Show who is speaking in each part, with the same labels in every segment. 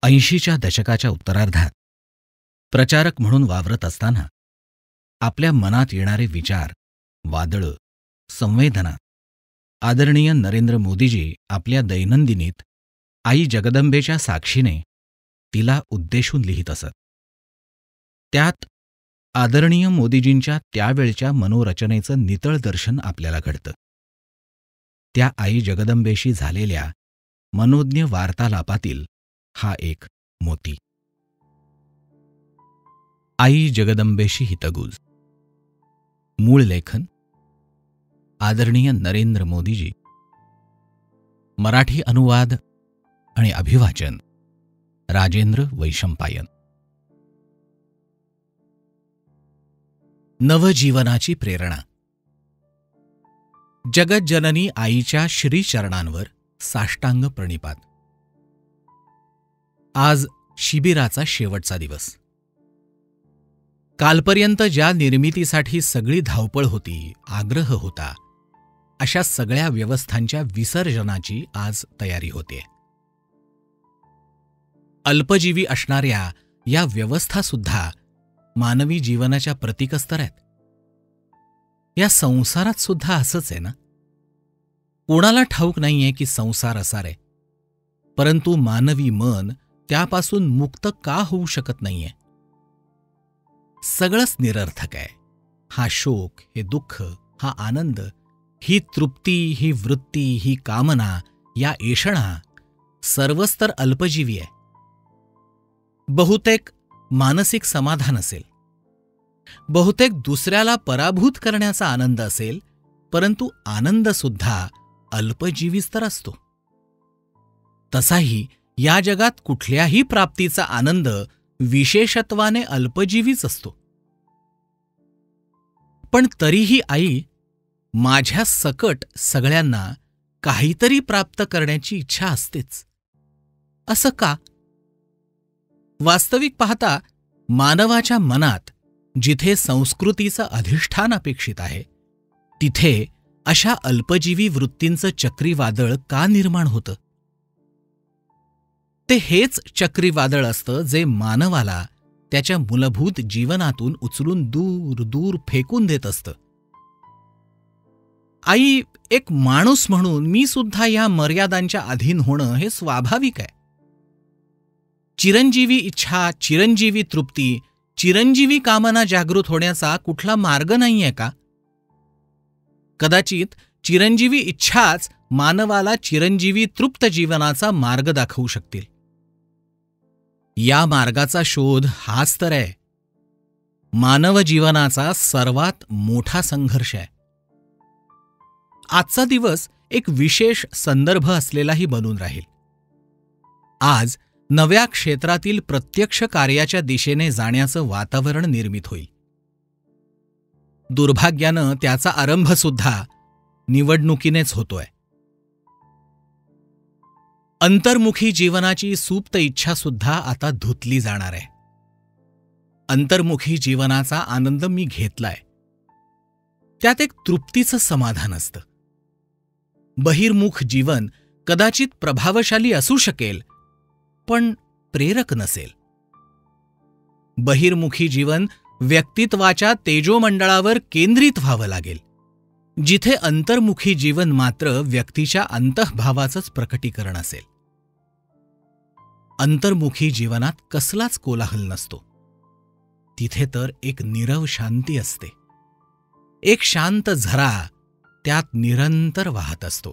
Speaker 1: 80च्या दशकाच्या उत्तरार्धात प्रचारक म्हणून वावरत असताना आपल्या मनात येणारे विचार, वादळं, संवेदना आदरणीय नरेंद्र मोदीजी आपल्या दैनंदिनीत आई जगदंबेच्या साक्षीने तिला उद्देशून लिहित असत. त्यात आदरणीय मोदीजींच्या त्यावेळच्या मनोरचनेचं नितळ दर्शन आपल्याला घडतं. त्या आई जगदंबेशी झालेल्या मनोज्ञ वार्तालापातील हा एक मोती. आई जगदंबेशी हितगुज. मूळ लेखन आदरणीय नरेंद्र मोदीजी. मराठी अनुवाद आणि अभिवाचन राजेंद्र वैशंपायन. नवजीवनाची प्रेरणा. जगज्जननी आईच्या श्रीचरणांवर साष्टांग प्रणिपात. आज शिबिराचा शेवटचा दिवस. कालपर्यंत ज्या निर्मितीसाठी सगळी धावपळ होती, आग्रह होता, अशा सगळ्या व्यवस्थांच्या विसर्जनाची आज तयारी होते. अल्पजीवी असणाऱ्या या व्यवस्थासुद्धा मानवी जीवनाच्या प्रतीकच तर आहेत. या संसारात सुद्धा असंच आहे ना. कोणाला ठाऊक नाहीये की संसार असार आहे, परंतु मानवी मन त्यापासून मुक्त का होऊ शकत नाहीये? सगळंच निरर्थक आहे. हा शोक, हे दुःख, हा आनंद, ही तृप्ती, ही वृत्ती, ही कामना, या ऐषणा सर्वच तर अल्पजीवी आहे. बहुतेक मानसिक समाधान असेल, बहुतेक दुसऱ्याला पराभूत करण्याचा आनंद असेल, परंतु आनंदसुद्धा अल्पजीवीच तर असतो. तसाही या जगात कुठल्याही प्राप्तीचा आनंद विशेषत्वाने अल्पजीवीच असतो. पण तरीही आई माझ्या सकट सगळ्यांना काहीतरी प्राप्त करण्याची इच्छा असतेच. असं का? वास्तविक पाहता मानवाच्या मनात जिथे संस्कृतीचं अधिष्ठान अपेक्षित आहे, तिथे अशा अल्पजीवी वृत्तींचं चक्रीवादळ का निर्माण होतं? ते हेच चक्रीवादळ असतं जे मानवाला त्याच्या मूलभूत जीवनातून उचलून दूर दूर फेकून देत असतं. आई, एक माणूस म्हणून मी सुद्धा या मर्यादांच्या अधीन होणं हे स्वाभाविक आहे. चिरंजीवी इच्छा, चिरंजीवी तृप्ती, चिरंजीवी कामना जागृत होण्याचा कुठला मार्ग नाहीये का? कदाचित चिरंजीवी इच्छाच मानवाला चिरंजीवी तृप्त जीवनाचा मार्ग दाखवू शकतील. या मार्गाचा शोध हाच तर आहे. मानव जीवनाचा सर्वात मोठा संघर्ष आहे. आजचा दिवस एक विशेष संदर्भ असलेलाही बनून राहील. आज नव्या क्षेत्रातील प्रत्यक्ष कार्याच्या दिशेने जाण्याचं वातावरण निर्मित होईल. दुर्भाग्यानं त्याचा आरंभसुद्धा निवडणुकीनेच होतोय. अंतर्मुखी जीवनाची सुप्त इच्छासुद्धा आता धुतली जाणार आहे. अंतर्मुखी जीवनाचा आनंद मी घेतलाय. त्यात एक तृप्तीचं समाधान असतं. बहिर्मुख जीवन कदाचित प्रभावशाली असू शकेल, पण प्रेरक नसेल. बहिर्मुखी जीवन व्यक्तित्वाच्या तेजोमंडळावर केंद्रित व्हावं लागेल, जिथे अंतर्मुखी जीवन मात्र व्यक्तीच्या अंतःभावाचंच प्रकटीकरण असेल. अंतर्मुखी जीवनात कसलाच कोलाहल नसतो. तिथे तर एक नीरव शांती असते. एक शांत झरा त्यात निरंतर वाहत असतो.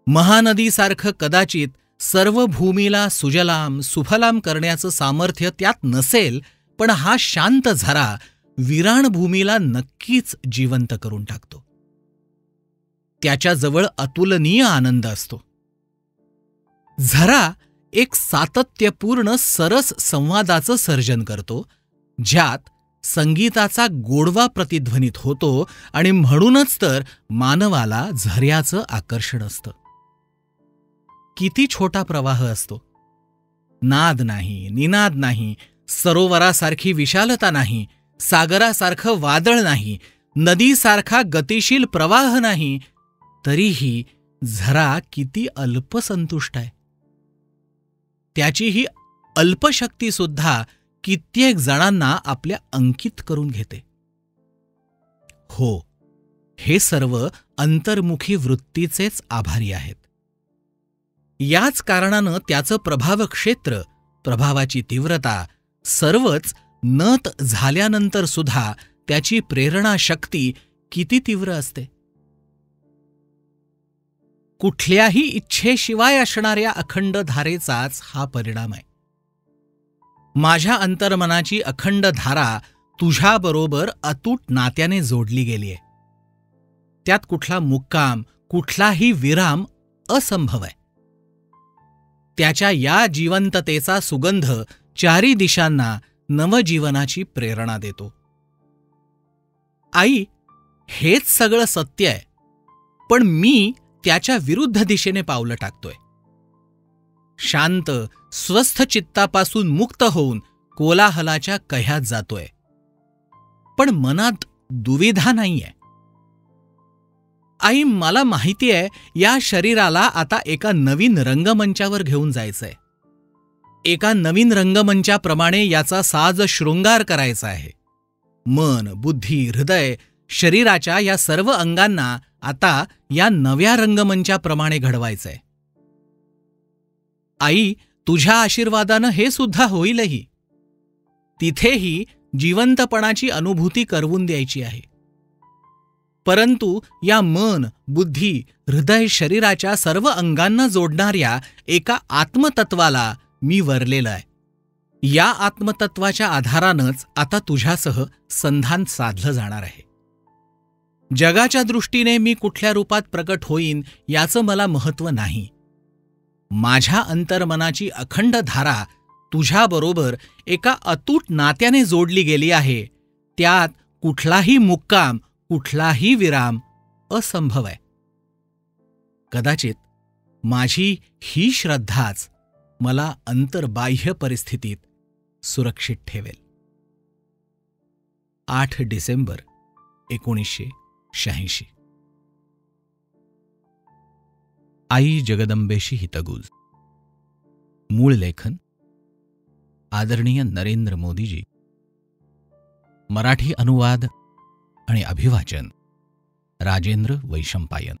Speaker 1: महानदीसारखं कदाचित सर्व भूमीला सुजलाम सुफलाम करण्याचं सामर्थ्य त्यात नसेल, पण हा शांत झरा विराण भूमीला नक्कीच जिवंत करून टाकतो. त्याच्याजवळ अतुलनीय आनंद असतो. झरा एक सातत्यपूर्ण सरस संवादाचं सर्जन करतो, ज्यात संगीताचा गोडवा प्रतिध्वनित होतो, आणि म्हणूनच तर मानवाला झऱ्याचं आकर्षण असतं. किती छोटा प्रवाह असतो. नाद नाही, निनाद नाही, सरोवरासारखी विशालता नाही, सागरासारखं वादळ नाही, नदीसारखा गतिशील प्रवाह नाही, तरीही झरा किती अल्पसंतुष्ट आहे. त्याची ही अल्पशक्तीसुद्धा कित्येक जणांना आपल्या अंकित करून घेते. हो, हे सर्व अंतर्मुखी वृत्तीचेच आभारी आहेत. याच कारणानं त्याचं प्रभावक्षेत्र, प्रभावाची तीव्रता सर्वच नत झाल्यानंतर सुद्धा त्याची प्रेरणा शक्ती किती तीव्र असते. कुठल्याही इच्छेशिवाय असणाऱ्या अखंड धारेचाच हा परिणाम आहे. माझ्या अंतर्मनाची अखंड धारा तुझ्याबरोबर अतूट नात्याने जोडली गेलीय. त्यात कुठला मुक्काम, कुठलाही विराम असंभव आहे. त्याच्या या जिवंततेचा सुगंध चारी दिशांना नवजीवनाची प्रेरणा देतो. आई, हेच सगळं सत्य आहे, पण मी त्याच्या विरुद्ध दिशेने पावलं टाकतोय. शांत स्वस्थ चित्तापासून मुक्त होऊन कोलाहलाच्या कह्यात जातोय, पण मनात दुविधा नाहीये. आई, मला माहिती आहे या शरीराला आता एका नवीन रंगमंचावर घेऊन जायचंय. एका नवीन रंगमंचाप्रमाणे याचा साज शृंगार करायचा आहे. मन, बुद्धी, हृदय, शरीराच्या या सर्व अंगांना आता या नव्या रंगमंचाप्रमाणे घडवायचंय. आई, तुझ्या आशीर्वादानं हे सुद्धा होईलही. तिथेही जिवंतपणाची अनुभूती करवून द्यायची आहे. परंतु या मन, बुद्धी, हृदय, शरीराच्या सर्व अंगांना जोडणाऱ्या एका आत्मतत्वाला मी वरलेलं आहे. या आत्मतत्वाच्या आधारानंच आता तुझ्यासह संधान साधलं जाणार आहे. जगाच्या दृष्टीने मी कुठल्या रूपात प्रकट होईन याचं मला महत्त्व नाही. माझ्या अंतर्मनाची अखंड धारा तुझ्याबरोबर एका अतूट नात्याने जोडली गेली आहे. त्यात कुठलाही मुक्काम, कुठलाही विराम असंभव आहे. कदाचित माझी ही श्रद्धाच मला अंतर्बाह्य परिस्थितीत सुरक्षित ठेवेल. 8 डिसेंबर 1986. आई जगदंबेशी हितगुज. मूळ लेखन आदरणीय नरेंद्र मोदीजी. मराठी अनुवाद आणि अभिवाचन राजेंद्र वैशंपायन.